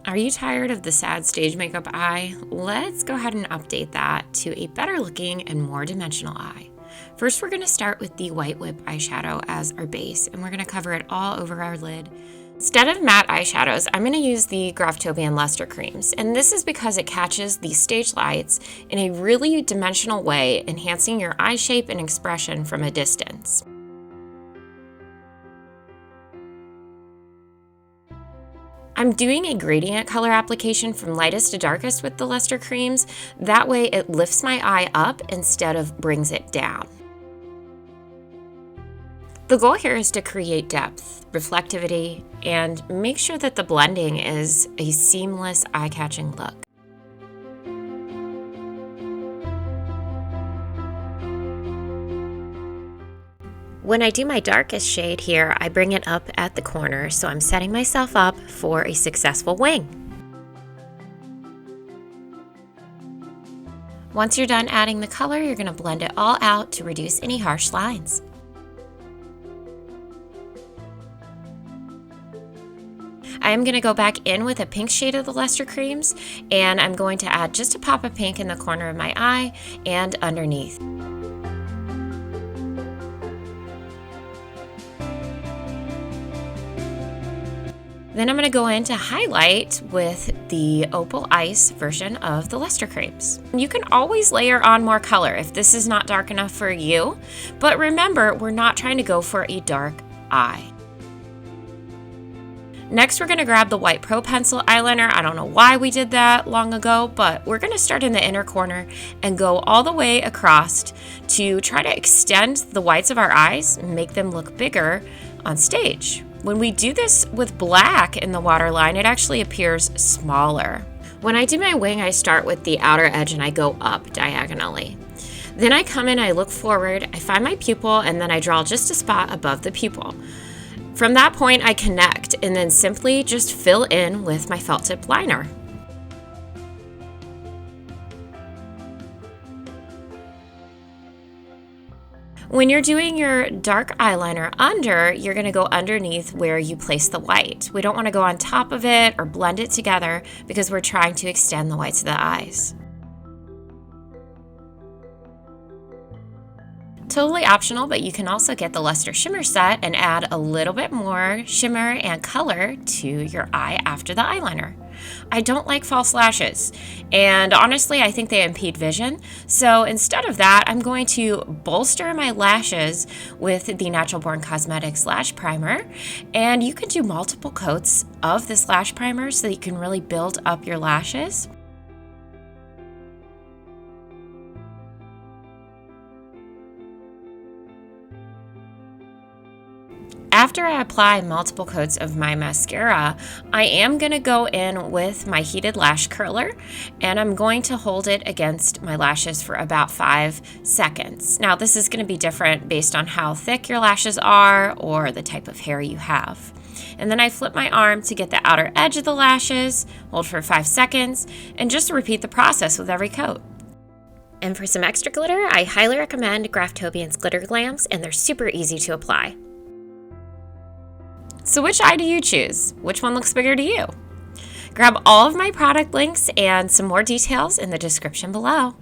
Are you tired of the sad stage makeup eye? Let's go ahead and update that to a better looking and more dimensional eye. First, we're going to start with the White Whip eyeshadow as our base, and we're going to cover it all over our lid. Instead of matte eyeshadows, I'm going to use the Graftobian luster creams, and this is because it catches the stage lights in a really dimensional way, enhancing your eye shape and expression from a distance. I'm doing a gradient color application from lightest to darkest with the luster creams. That way it lifts my eye up instead of brings it down. The goal here is to create depth, reflectivity, and make sure that the blending is a seamless, eye-catching look. When I do my darkest shade here, I bring it up at the corner, so I'm setting myself up for a successful wing. Once you're done adding the color, you're going to blend it all out to reduce any harsh lines. I am going to go back in with a pink shade of the luster creams, and I'm going to add just a pop of pink in the corner of my eye and underneath. Then I'm going to go in to highlight with the Opal Ice version of the luster creams. You can always layer on more color if this is not dark enough for you, but remember, we're not trying to go for a dark eye. Next, we're going to grab the white Pro Pencil eyeliner. I don't know why we did that long ago, but we're going to start in the inner corner and go all the way across to try to extend the whites of our eyes and make them look bigger on stage. When we do this with black in the waterline, it actually appears smaller. When I do my wing, I start with the outer edge and I go up diagonally. Then I come in, I look forward, I find my pupil, and then I draw just a spot above the pupil. From that point, I connect and then simply just fill in with my felt tip liner. When you're doing your dark eyeliner under, you're going to go underneath where you place the white. We don't want to go on top of it or blend it together because we're trying to extend the whites of the eyes. Totally optional, but you can also get the Luster Shimmer set and add a little bit more shimmer and color to your eye after the eyeliner. I don't like false lashes, and honestly, I think they impede vision. So instead of that, I'm going to bolster my lashes with the natural Born Cosmetics Lash Primer, and you can do multiple coats of this lash primer so that you can really build up your lashes. After I apply multiple coats of my mascara, I am going to go in with my heated lash curler, and I'm going to hold it against my lashes for about 5 seconds. Now, this is going to be different based on how thick your lashes are or the type of hair you have. And then I flip my arm to get the outer edge of the lashes, hold for 5 seconds, and just repeat the process with every coat. And for some extra glitter, I highly recommend Graftobian's glitter glams, and they're super easy to apply. So which eye do you choose? Which one looks bigger to you? Grab all of my product links and some more details in the description below.